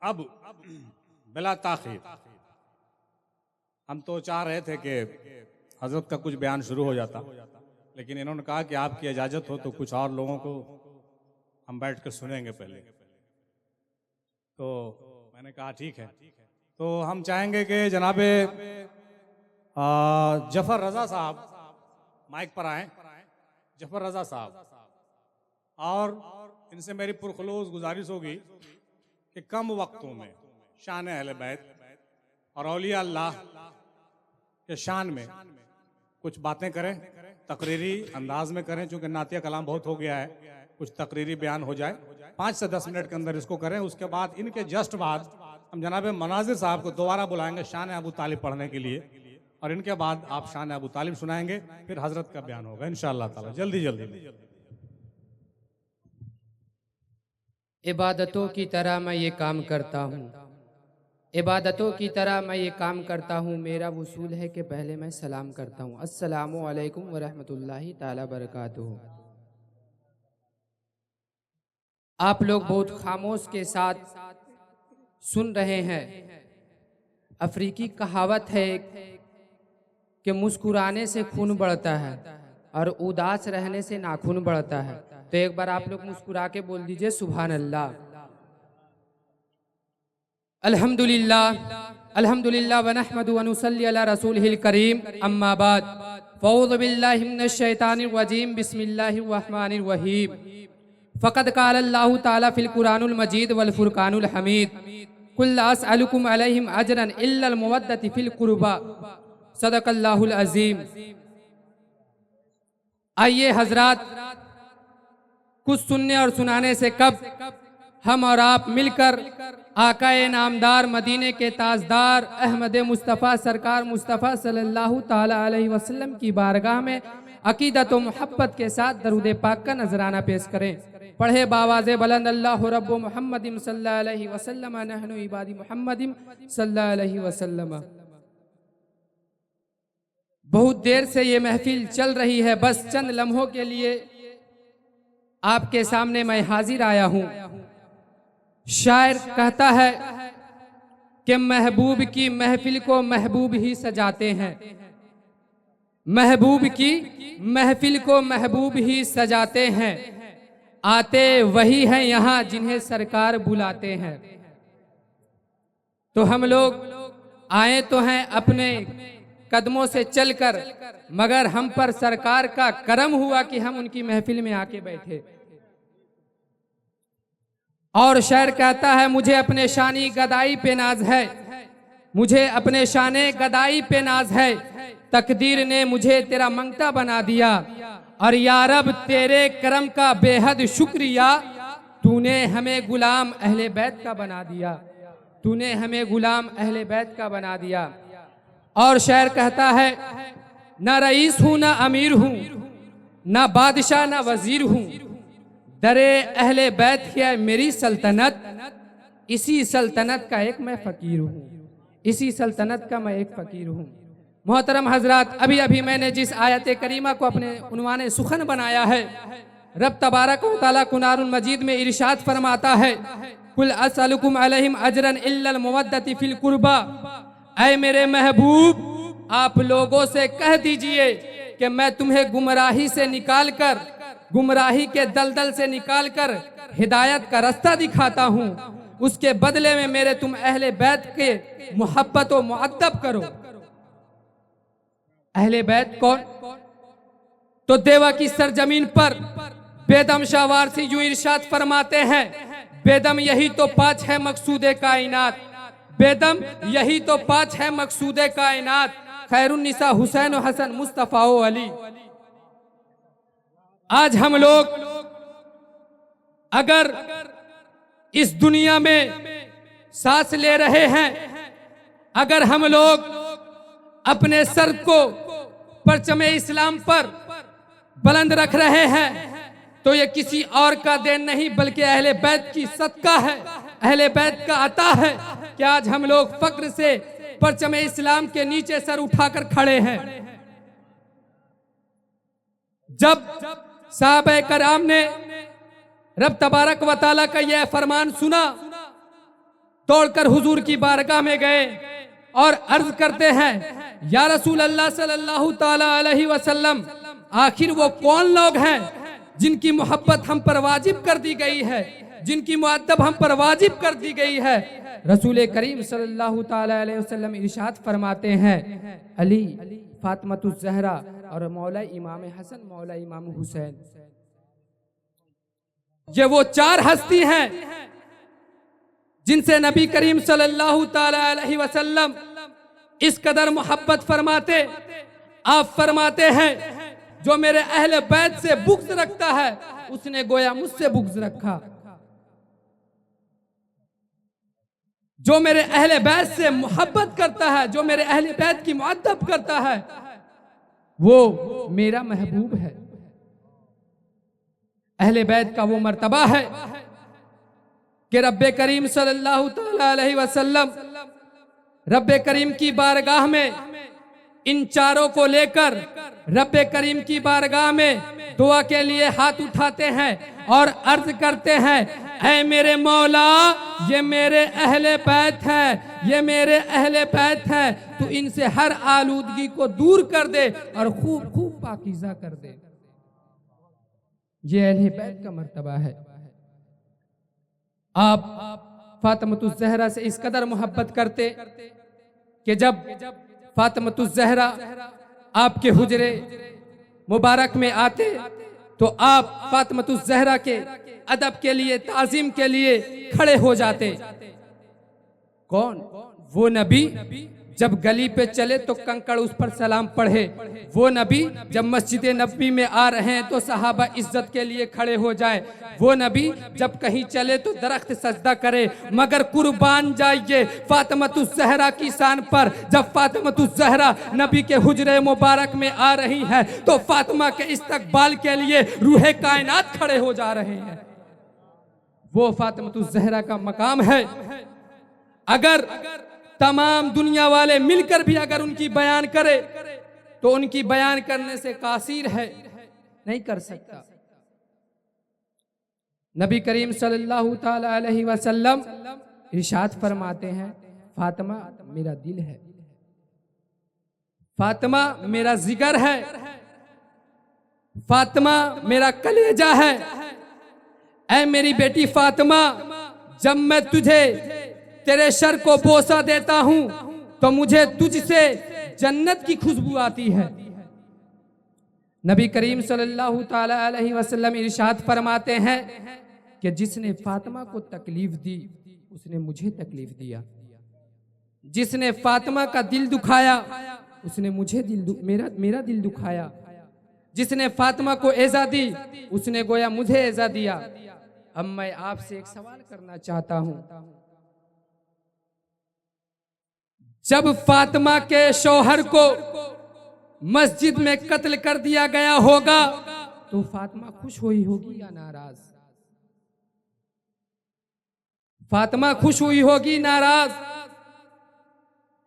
अब बिला ताखीर हम तो चाह रहे थे कि हजरत का कुछ बयान शुरू हो जाता, लेकिन इन्होंने कहा कि आपकी इजाज़त हो तो कुछ और लोगों को हम बैठ कर सुनेंगे पहले। तो मैंने कहा ठीक है। तो हम चाहेंगे कि जनाबे जफर रजा साहब माइक पर आए। जफर रजा साहब, और इनसे मेरी पुरखलूस गुजारिश होगी कि कम वक्तों में शान अहले बैत और औलिया अल्लाह के शान में कुछ बातें करें, तकरीरी अंदाज में करें, चूंकि नातिया कलाम बहुत हो गया है, कुछ तकरीरी बयान हो जाए, 5 से 10 मिनट के अंदर इसको करें। उसके बाद इनके जस्ट बाद हम जनाब मनाजिर साहब को दोबारा बुलाएंगे शान अबू तालिब पढ़ने के लिए, और इनके बाद आप शान अबू तालिब सुनाएंगे, फिर हजरत का बयान होगा इंशाअल्लाह ताला। जल्दी जल्दी। इबादतों की तरह मैं ये काम करता हूँ, इबादतों की तरह मैं ये काम करता हूँ। मेरा वसूल है कि पहले मैं सलाम करता हूँ। अस्सलामु अलैकुम व रहमतुल्लाहि ताला बरकातुहू। आप लोग बहुत खामोश के साथ सुन रहे हैं। अफ्रीकी कहावत है कि मुस्कुराने से खून बढ़ता है और उदास रहने से नाखून बढ़ता है। तो एक बार आप लोग मुस्कुरा के बोल दीजिए सुभान अल्लाह। अल्हम्दुलिल्लाह अल्हम्दुलिल्लाह व नहमदु व नुसल्ली अला रसूलिहिल करीम, अम्मा बाद। फ़ऊज़ु बिल्लाहि मिनश शैतानिर रजीम, बिस्मिल्लाहिर रहमानिर रहीम। फ़क़द क़ालल्लाहु तआला फ़िल क़ुरानिल मजीद वल फ़ुरक़ानिल हमीद, कुल ला अस्अलुकुम अलैहि अजरन इल्लल मवद्दति फ़िल क़ुरबा, सदक़ल्लाहुल अज़ीम। आइए हजरात, कुछ सुनने और सुनाने से कब हम और आप मिलकर आकाए नामदार मदीने के ताजदार अहमद मुस्तफ़ा सरकार मुस्तफ़ा सल्लल्लाहु ताला अलैहि वसल्लम की बारगाह में अकीदत व मोहब्बत के साथ दरूद पाक का नजराना पेश करें। पढ़े बावाज़े बुलंद अल्लाहु रब्बु मुहम्मदिम सल्लल्लाहु अलैहि वसल्लम नहनु इबादी मुहम्मदिम सल्लल्लाहु अलैहि वसल्लम। बहुत देर से ये महफिल चल रही है, बस चंद लम्हों के लिए आपके सामने मैं हाजिर आया हूं। शायर कहता है कि महबूब की महफिल को महबूब ही सजाते हैं, महबूब की महफिल को महबूब ही सजाते हैं, आते वही हैं यहाँ जिन्हें सरकार बुलाते हैं। तो हम लोग आए तो हैं अपने कदमों से चलकर, मगर हम पर सरकार का करम हुआ कि हम उनकी महफिल में आके बैठे। और शायर कहता है मुझे अपने शानी गदाई पे नाज है, मुझे अपने शाने गदाई पे नाज है, तकदीर ने मुझे तेरा मंगता बना दिया, और या रब तेरे करम का बेहद शुक्रिया, तूने हमें गुलाम अहले बैत का बना दिया, तूने हमें गुलाम अहले बैत का बना दिया। और शायर कहता है ना रईस हूं ना अमीर हूं, ना बादशाह ना वजीर हूं, दरे अहले बैत है मेरी सल्तनत, इसी सल्तनत का एक मैं फकीर हूं, इसी सल्तनत का मैं एक फकीर हूं। मोहतरम हजरात, अभी अभी मैंने जिस आयत करीमा को अपने उन्वाने सुखन बनाया है, रब तबारक व तआला कुरानुल मजीद में इरशाद फरमाता है कुल अस्अलुकुम अलैहिम अजरन इल्लल मवद्दति फिल कुर्बा। ऐ मेरे महबूब, आप लोगों से कह दीजिए कि मैं तुम्हें गुमराही से निकालकर, गुमराही के दलदल से निकालकर हिदायत का रास्ता दिखाता हूं, उसके बदले में मेरे तुम अहले बैत के मोहब्बत व मुअद्दब करो। अहले बैत कौन? तो देवा की सरजमीन पर बेदम शाह वारसी यूं इरशाद फरमाते हैं, बेदम यही तो पाँच है मकसूदे कायनात, बेदम यही तो पाँच है मकसूदे कायनात, खैरुन्निसा हुसैन व हसन मुस्तफा व अली। आज हम लोग अगर इस दुनिया में सांस ले रहे हैं, अगर हम लोग अपने सर को परचम इस्लाम पर बुलंद रख रहे हैं, तो ये किसी और का देन नहीं बल्कि अहले बैत की सदका है, अहले बैत का अता है कि आज हम लोग फक्र से परचम इस्लाम के नीचे सर उठाकर खड़े हैं। जब साहबे कराम ने रब तबारक व तआला का यह फरमान सुना दौड़कर हुजूर की बारगाह में गए और अर्ज करते हैं, या रसूल अल्लाह सल्लल्लाहु ताला अलैहि वसल्लम, आखिर वो कौन लोग हैं जिनकी मोहब्बत हम पर वाजिब कर दी गई है, जिनकी मुअद्दब हम पर वाजिब कर दी गई है। रसूल करीम सल्लल्लाहु ताला अलैहि वसल्लम इरशाद फरमाते हैं, अली, फातिमातुज ज़हरा और मौला इमाम हसन, मौला इमाम हुसैन। ये वो चार हस्ती हैं जिनसे नबी करीम सल्लल्लाहु ताला अलैहि वसल्लम इस कदर मोहब्बत फरमाते। आप फरमाते हैं, जो मेरे अहले बैत से बुग़्ज़ रखता है उसने गोया मुझसे बुग़्ज़ रखा। जो मेरे अहले बैत से मोहब्बत करता है, जो मेरे अहले बैत की मुअद्दब करता है, वो मेरा महबूब है। अहले बैत का वो मर्तबा है कि रब्बे करीम सल्लल्लाहु ताला अलैहि वसल्लम रब्बे करीम की बारगाह में इन चारों को लेकर रब्बे करीम की बारगाह में दुआ के लिए हाथ उठाते हैं और अर्ज करते हैं, ऐ मेरे मौला, ये मेरे अहले बैत हैं, ये मेरे अहले बैत हैं, तू इनसे हर आलूदगी को दूर कर दे और खूब खूब पाकीज़ा कर दे। ये अहले बैत का मर्तबा है। आप फातिमातुज ज़हरा से इस कदर मोहब्बत करते कि जब फातिमातुज ज़हरा आपके हुजरे मुबारक में आते तो आप फातिमातुज ज़हरा के अदब के लिए, ताज़ीम के लिए खड़े हो जाते। कौन? वो नबी जब गली पे चले तो कंकड़ उस पर सलाम पढ़े। वो नबी जब मस्जिद नबी में आ रहे हैं तो सहाबा इज्जत के लिए खड़े हो जाए। वो नबी जब कहीं चले तो दरख्त सजदा करे। मगर कुर्बान जाइए फातिमातुज ज़हरा की शान पर, जब फातिमातुज ज़हरा नबी के हुजरे मुबारक में आ रही है तो फातिमा के इस्तकबाल के लिए रूहे कायनात खड़े हो जा रहे हैं। वो फातिमातुज ज़हरा का मकाम है। अगर तमाम दुनिया वाले मिलकर भी अगर उनकी बयान करे तो उनकी बयान करने से कासिर है, नहीं कर सकता। नबी करीम सल्लल्लाहु ताला अलैहि वसल्लम इरशाद फरमाते हैं, फातिमा मेरा दिल है, फातिमा मेरा जिगर है, फातिमा मेरा कलेजा है। ऐ मेरी बेटी फातिमा, जब मैं तुझे तेरे सर को बोसा देता हूं तो मुझे तुझसे जन्नत की खुशबू आती है। नबी करीम सल्लल्लाहु ताला अलैहि वसल्लम इरशाद फरमाते हैं कि जिसने फातिमा को तकलीफ दी उसने मुझे तकलीफ दिया, जिसने फातिमा का दिल दुखाया उसने मुझे मेरा दिल दुखाया, जिसने फातिमा को एज़ा दी उसने गोया मुझे एज़ा दिया। अब मैं आपसे एक सवाल करना चाहता हूं, जब फातिमा के शौहर को मस्जिद में कत्ल कर दिया गया होगा तो फातिमा खुश हुई होगी या नाराज? फातिमा खुश हुई होगी, नाराज?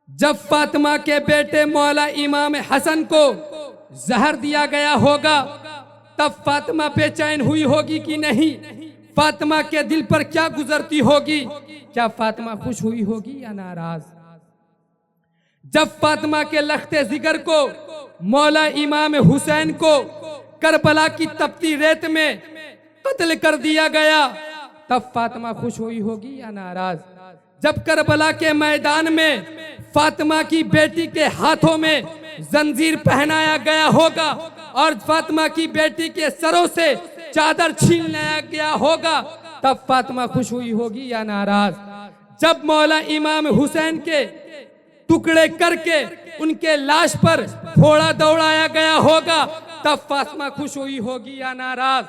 जब फातिमा के बेटे मौला इमाम हसन को जहर दिया गया होगा तब फातिमा बेचैन हुई होगी कि नहीं? फातिमा के दिल पर क्या गुजरती होगी? क्या फातिमा खुश हुई होगी या नाराज? जब फातिमा के लख्ते जिगर को मौला इमाम हुसैन को करबला की तपती रेत में कत्ल कर दिया गया तब फातिमा खुश हुई होगी या नाराज? जब करबला के मैदान में फातिमा की बेटी के हाथों में जंजीर पहनाया गया होगा और फातिमा की बेटी के सरों से चादर छीन लिया गया होगा तब फातिमा खुश हुई होगी या नाराज? जब मौला इमाम हुसैन के टुकड़े करके उनके लाश पर घोड़ा दौड़ाया गया होगा तब फातिमा खुश हुई होगी या नाराज?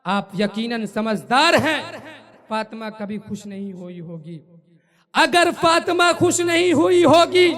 आप यकीनन समझदार हैं, फातिमा कभी खुश नहीं हुई होगी। अगर फातिमा खुश नहीं हुई होगी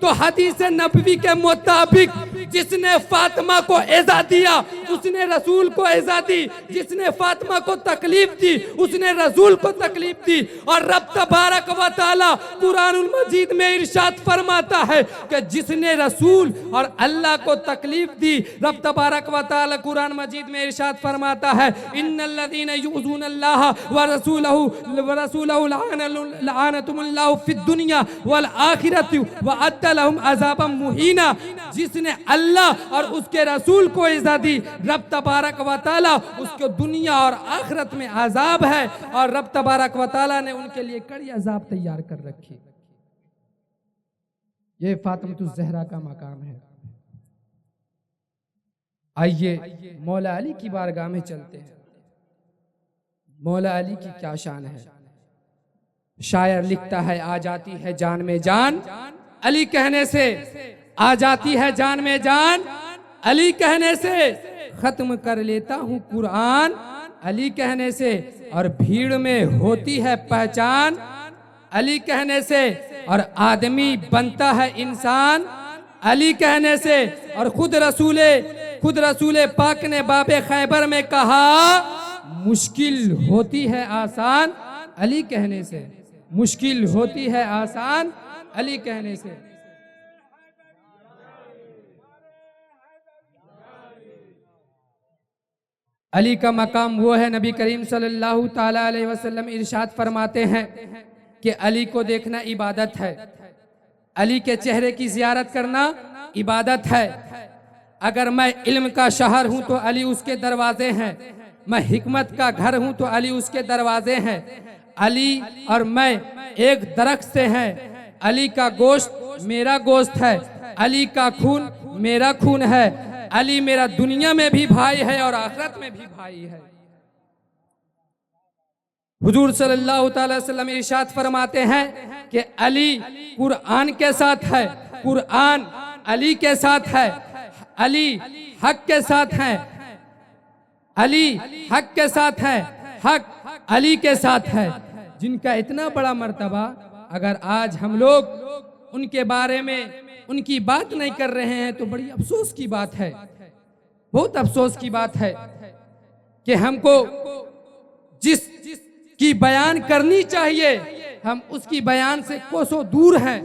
तो हदीस नबवी के मुताबिक जिसने फातिमा को एज़ा दिया उसने रसूल को इज़्ज़त दी। जिसने फातिमा को तकलीफ दी उसने रसूल को तकलीफ दी। और रब तबारक व तआला कुरानुल मजीद में इरशाद फरमाता है कि जिसने रसूल और अल्लाह को तकलीफ दी, रब तबारक व तआला कुरान मजीद में इरशाद फरमाता है इन्नल्लज़ीना युज़ूनल्लाह व रसूलहु लअनतुमुल्लाहु फिद दुनिया वल आखिरति व अद्दा लहुम अज़ाबम मुहीना। जिसने अल्लाह और उसके रसूल को इज़्ज़त दी, रब तबारक व तआला उसको दुनिया और आखिरत में अजाब है और रब तबारक व तआला ने उनके लिए कड़ी अजाब तैयार कर रखी। ये फातिमा ज़हरा का मकाम है। आइए मौला अली की बारगाह में चलते हैं। मौला अली की क्या शान है। शायर लिखता है आ जाती है जान में जान अली कहने से, आ जाती है जान में जान अली कहने से, खत्म कर लेता हूँ कुरान अली कहने से, और भीड़ में होती है पहचान अली कहने से, और आदमी बनता है इंसान अली कहने से। और खुद रसूले पाक ने बाबे खैबर में कहा मुश्किल होती है आसान अली कहने से, मुश्किल होती है आसान अली कहने से। अली का मकाम वो है, नबी करीम सल्लल्लाहु ताला अलैहि वसल्लम इरशाद फरमाते हैं कि अली को देखना इबादत है, अली के चेहरे की जियारत करना इबादत है। अगर मैं इल्म का शहर हूं तो अली उसके दरवाजे हैं, मैं हिकमत का घर हूं तो अली उसके दरवाजे हैं। अली और मैं एक दरख्त से हैं, अली का गोश्त मेरा गोश्त है, अली का खून मेरा खून है, अली मेरा दुनिया में भी भाई है और आखिरत में भी भाई है। हुजूर सल्लल्लाहु अलैहि वसल्लम इरशाद फरमाते हैं कि अली कुरान के साथ है, कुरान अली के साथ है, अली हक के साथ है, अली हक के साथ है, हक अली के साथ है। जिनका इतना बड़ा मर्तबा, अगर आज हम लोग उनके बारे में उनकी बात नहीं कर रहे हैं तो बड़ी अफसोस की बात है, बहुत अफसोस की बात है कि हमको जिस की बयान करनी चाहिए हम उसकी बयान से कोसों दूर हैं।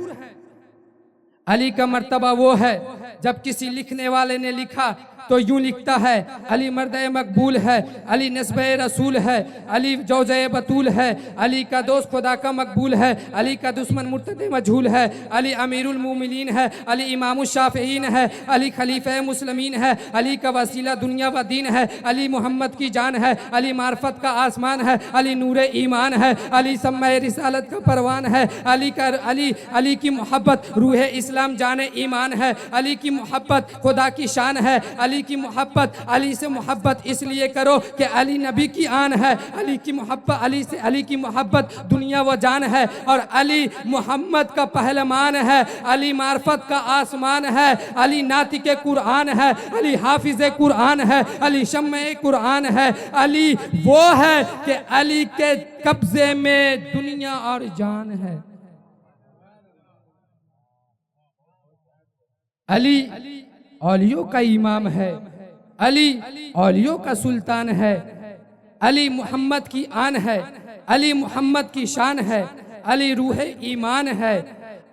अली का मर्तबा वो है, जब किसी लिखने वाले ने लिखा तो यूं लिखता है अली मर्द मकबूल है, अली नस्ब रसूल है, अली जौजे बतूल है, अली का दोस्त खुदा का मकबूल है, अली का दुश्मन मुर्तद मजहूल है, अली अमीरुल मोमिनीन है, अली इमामुल शाफईन है, अली खलीफे मुस्लिमीन है, अली का वसीला दुनिया व दीन है, अली मोहम्मद की जान है, अली मार्फत का आसमान है, अली नूरे ईमान है, अली सम्मे रिसालत का परवान है, अली की मोहब्बत रूह इस्लाम जाने ईमान है, अली की मोहब्बत खुदा की शान है, अली की मोहब्बत, अली से मोहब्बत इसलिए करो कि अली नबी की आन है, अली की मोहब्बत, अली की मोहब्बत दुनिया व जान है, और अली मोहम्मद का पहलमान है, अली मार्फत का आसमान है, अली नातिके कुरान है, अली हाफिज कुरान है, अली शम्मे कुरान है, अली वो है कि अली के कब्जे में दुनिया और जान है। अली औलियों का इमाम है, अली औलियों का सुल्तान है, अली मोहम्मद की आन है, अली मोहम्मद की शान है, अली रूह ईमान है।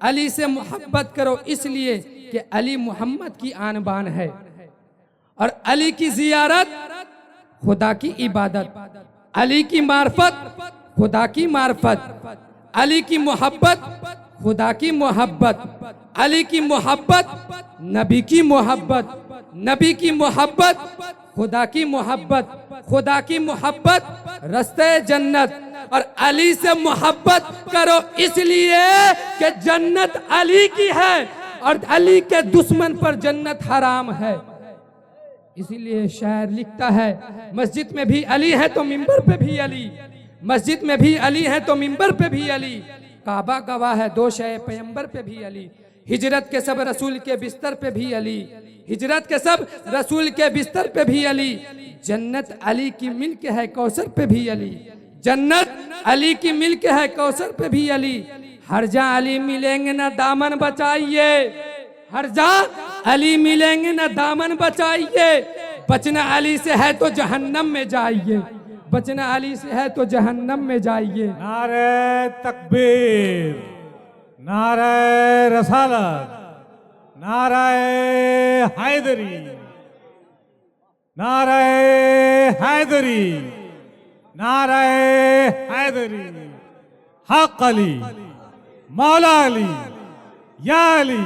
अली से मोहब्बत करो इसलिए कि अली मोहम्मद की आन बान है, और अली की जियारत खुदा की इबादत, अली की मार्फत खुदा की मार्फत, अली की मोहब्बत खुदा की मोहब्बत, अली की मोहब्बत नबी की मोहब्बत, नबी की मोहब्बत खुदा की मोहब्बत, खुदा की मोहब्बत रस्ते जन्नत। और अली से मोहब्बत करो इसलिए कि जन्नत अली की है और अली के दुश्मन पर जन्नत हराम है। इसीलिए शायर लिखता है मस्जिद में भी अली है तो मिंबर पे भी अली, मस्जिद में भी अली है तो मिंबर पे भी अली, काबा गवाह है दो शय पैगंबर पे भी अली, हिजरत के सब रसूल के बिस्तर पे भी अली, हिजरत के सब रसूल के बिस्तर पे भी अली, जन्नत अली की मिल्क है कौसर पे भी अली, जन्नत अली की मिल्क है कौसर पे भी अली। हर जा अली मिलेंगे ना दामन बचाइए, हर जा अली मिलेंगे ना दामन बचाइए, बचना अली से है तो जहन्नम में जाइए, बचना अली से है तो जहन्नम में जाइए। नारे तकबीर, नारे रसालत, नारे हैदरी, नारे हैदरी, नारे हैदरी। हक अली, मौला अली, या अली,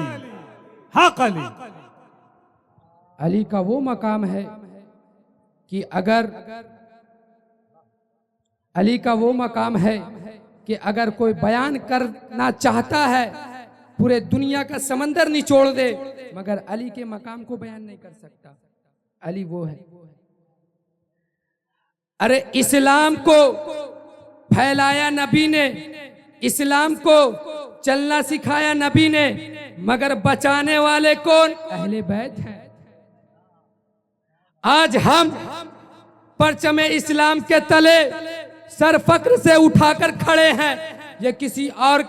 हक अली। अली का वो मकाम है कि अगर अली का वो मकाम है कि अगर कोई बयान करना चाहता है पूरे दुनिया का समंदर निचोड़ दे, मगर अली के मकाम को बयान नहीं कर सकता। अली वो है। अरे इस्लाम को फैलाया नबी ने, इस्लाम को चलना सिखाया नबी ने, मगर बचाने वाले कौन? अहले बैत हैं। आज हम परचमे इस्लाम के तले सर फक्र से उठाकर खड़े हैं। ये किसी और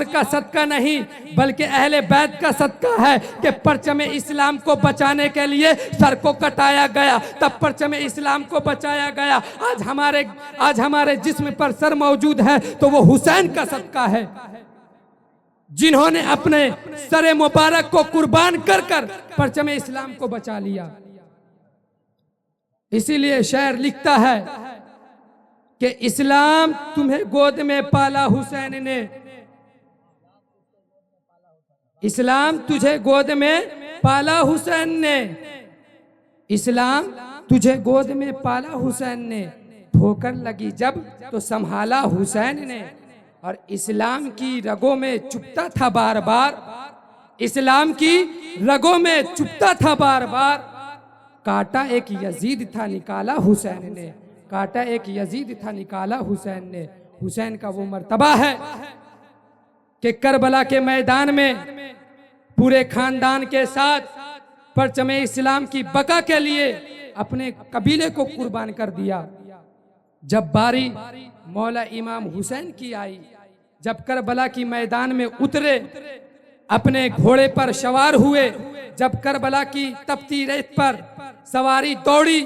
का सदका नहीं, बल्कि अहले बैत का सदका है कि परचमे इस्लाम को बचाने के लिए सर को कटाया गया, तब परचमे इस्लाम को बचाया गया। आज हमारे जिस्म पर सर मौजूद है तो वो हुसैन का सदका है, जिन्होंने अपने सर मुबारक को कुर्बान कर कर परचमे इस्लाम को बचा लिया। इसीलिए शायर लिखता है कि इस्लाम तुम्हें गोद में पाला हुसैन ने, इस्लाम तुझे गोद में पाला हुसैन ने, इस्लाम तुझे गोद में पाला हुसैन ने, ठोकर लगी जब तो संभाला हुसैन ने। और इस्लाम की रगों में चुभता था बार बार, इस्लाम की रगों में चुभता था बार बार। काटा एक यजीद था निकाला हुसैन ने, काटा एक यजीद था निकाला हुसैन ने। हुसैन का वो मर्तबा है कि करबला के मैदान में पूरे खानदान के साथ परचमे इस्लाम की बका के लिए अपने कबीले को कुर्बान कर दिया। जब बारी मौला इमाम हुसैन की आई, जब करबला की मैदान में उतरे, अपने घोड़े पर सवार हुए, जब करबला की तपती रेत पर सवारी दौड़ी,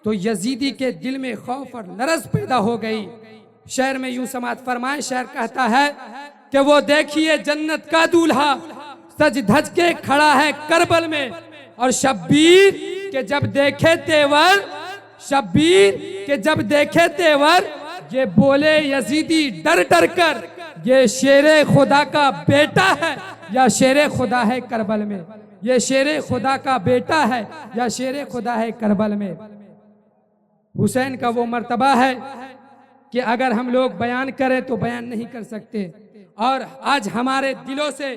तो यजीदी के दिल में खौफ और लरज पैदा हो गई। शहर में यूं समात फरमाए, शहर कहता है कि वो देखिए जन्नत का दूल्हा सज धज के खड़ा है करबल में, और शब्बीर के जब देखे तेवर, शब्बीर के जब देखे तेवर, ये बोले यजीदी डर डर कर, ये शेरे खुदा का बेटा है या शेरे खुदा है करबल में, ये शेरे खुदा का बेटा है या शेरे खुदा है करबल में। हुसैन का वो मर्तबा है कि अगर हम लोग बयान करें तो बयान नहीं कर सकते, और आज हमारे दिलों से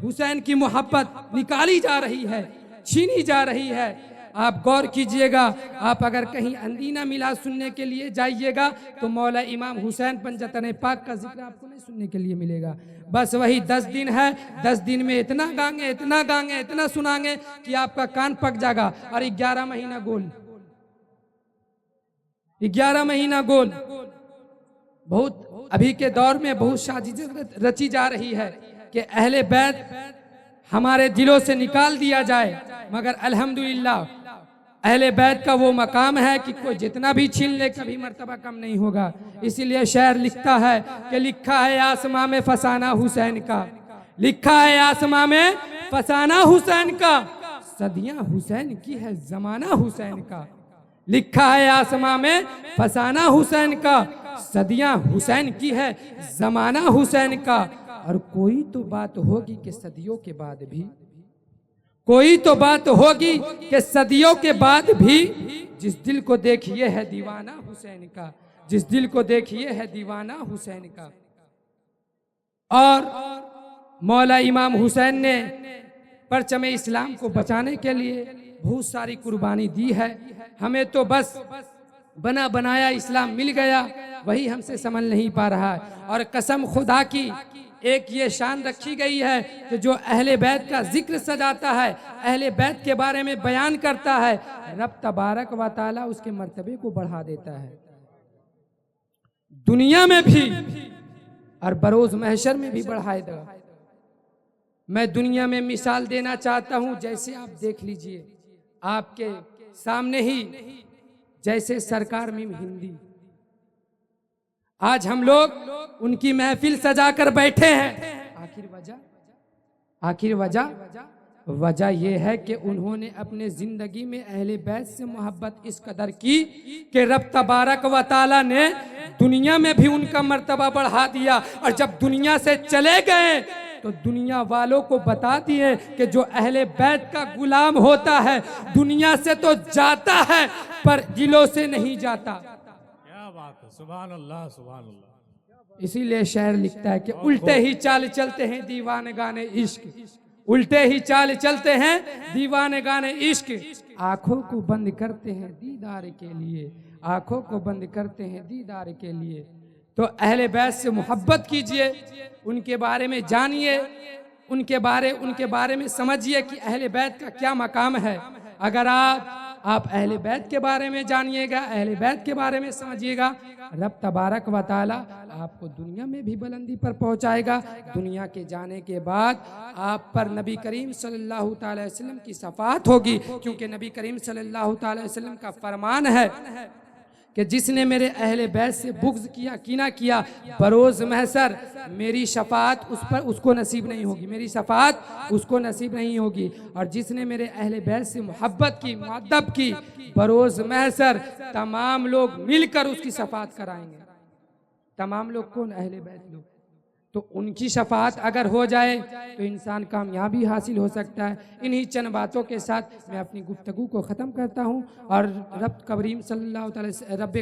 हुसैन की मोहब्बत निकाली जा रही है, छीनी जा रही है। आप गौर कीजिएगा, आप अगर कहीं अंदीना मिलाद सुनने के लिए जाइएगा तो मौला इमाम हुसैन पंजतन पाक का जिक्र आपको नहीं सुनने के लिए मिलेगा। बस वही 10 दिन है, 10 दिन में इतना गाएंगे, इतना गाएंगे, इतना सुनाएंगे कि आपका कान पक जाएगा। और 11 महीना गोल, 11 महीना गोल। बहुत अभी के दौर में बहुत साजिशें रची जा रही है कि अहले बैत हमारे दिलों से निकाल दिया जाए, मगर अल्हम्दुलिल्लाह अहले बैत का वो मकाम है कि कोई जितना भी छीन ले कभी मर्तबा कम नहीं होगा। इसीलिए शायर लिखता है कि लिखा है आसमां में फसाना हुसैन का, लिखा है आसमां में फसाना हुसैन का, सदियां हुसैन की है जमाना हुसैन का। लिखा है आसमां में फसाना हुसैन का, सदियां हुसैन की है जमाना हुसैन का। और कोई तो बात होगी कि सदियों के बाद भी, कोई तो बात होगी कि सदियों के बाद भी, जिस दिल को देखिए है दीवाना हुसैन का, जिस दिल को देखिए है दीवाना हुसैन का। और मौला इमाम हुसैन ने परचमे इस्लाम को बचाने के लिए बहुत सारी कुर्बानी दी है। हमें तो बस बना बनाया इस्लाम मिल गया, वही हमसे समझ नहीं पा रहा है। और कसम खुदा की एक ये शान रखी गई है कि जो अहले बैत का जिक्र सजाता है, अहले बैत के बारे में बयान करता है, रब तबारक व ताला उसके मर्तबे को बढ़ा देता है, दुनिया में भी और बरोज महशर में भी बढ़ाएगा। मैं दुनिया में मिसाल देना चाहता हूं, जैसे आप देख लीजिए, आपके सामने ही जैसे सरकार में हिंदी। आज हम लोग उनकी महफिल सजाकर बैठे हैं। आखिर वजह यह है कि उन्होंने अपने जिंदगी में अहले बैत से मोहब्बत इस कदर की कि रब तबारक व तआला ने दुनिया में भी उनका मर्तबा बढ़ा दिया, और जब दुनिया से चले गए तो दुनिया वालों को बता दिए कि जो अहले बैत का गुलाम होता है दुनिया से तो जाता है पर दिलों से नहीं जाता। क्या बात है, सुभान अल्लाह सुभान अल्लाह। इसीलिए शायर लिखता है कि उल्टे ही चाल चलते हैं दीवाने गाने इश्क, उल्टे ही चाल चलते हैं दीवाने गाने इश्क, आंखों को बंद करते हैं दीदार के लिए, आंखों को बंद करते हैं दीदार के लिए। तो अहले बैत से मोहब्बत कीजिए, उनके बारे में जानिए, उनके बारे में समझिए कि अहले बैत का क्या मकाम है। अगर आप अहले बैत के बारे में जानिएगा, अहले बैत के बारे में समझिएगा, रब तबारक व तआला आपको दुनिया में भी बुलंदी पर पहुंचाएगा। दुनिया के जाने के बाद आप पर नबी करीम सल्लल्लाहु ताला अलैहि वसल्लम की शफाअत होगी, क्योंकि नबी करीम सल्लल्लाहु ताला अलैहि वसल्लम का फरमान है कि जिसने मेरे अहले बैत से बुग़्ज़ किया, कीना किया, बरोज़ महशर मेरी शफाअत उसको नसीब नहीं होगी, मेरी शफाअत उसको नसीब नहीं होगी। और जिसने मेरे अहले बैत से मोहब्बत की, मुअद्दब की, बरोज़ महशर तमाम लोग मिलकर उसकी शफाअत कराएंगे। तमाम लोग कौन? अहले बैत लोग। तो उनकी शफाअत अगर हो जाए तो इंसान कामयाबी हासिल हो सकता है। इन्हीं चंद बातों के साथ मैं अपनी गुफ्तगू को ख़त्म करता हूँ, और रब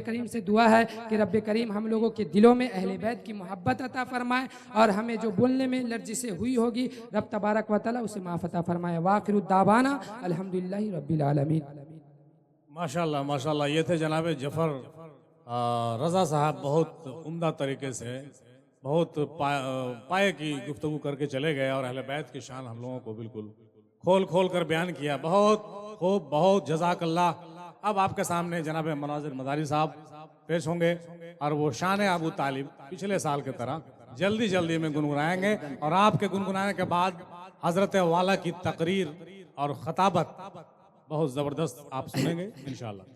करीम से दुआ है कि रब करीम हम लोगों के दिलों में अहले बैत की मोहब्बत अता फरमाए, और हमें जो बोलने में लर्जी से हुई होगी रब तबारक व तआला उसे माफ़ अता फरमाए। वाखिरु दावाना अल्हम्दुलिल्लाहि रब्बिल आलमीन। माशाल्लाह माशाल्लाह। ये थे जनाब जफर रज़ा साहब, बहुत उम्दा तरीके से बहुत पाए की गुफ्तगू करके चले गए, और अहले बैत की शान हम लोगों को बिल्कुल खोल खोल कर बयान किया। बहुत खूब, बहुत जज़ाकल्लाह। अब आपके सामने जनाब मनाजिर मदारी साहब पेश होंगे, और वो शान अबू तालिब पिछले साल की तरह जल्दी जल्दी में गुनगुनाएंगे, और आपके गुनगुनाने के बाद हजरत वाला की तकरीर और खताबत बहुत ज़बरदस्त आप सुनेंगे इंशाअल्लाह।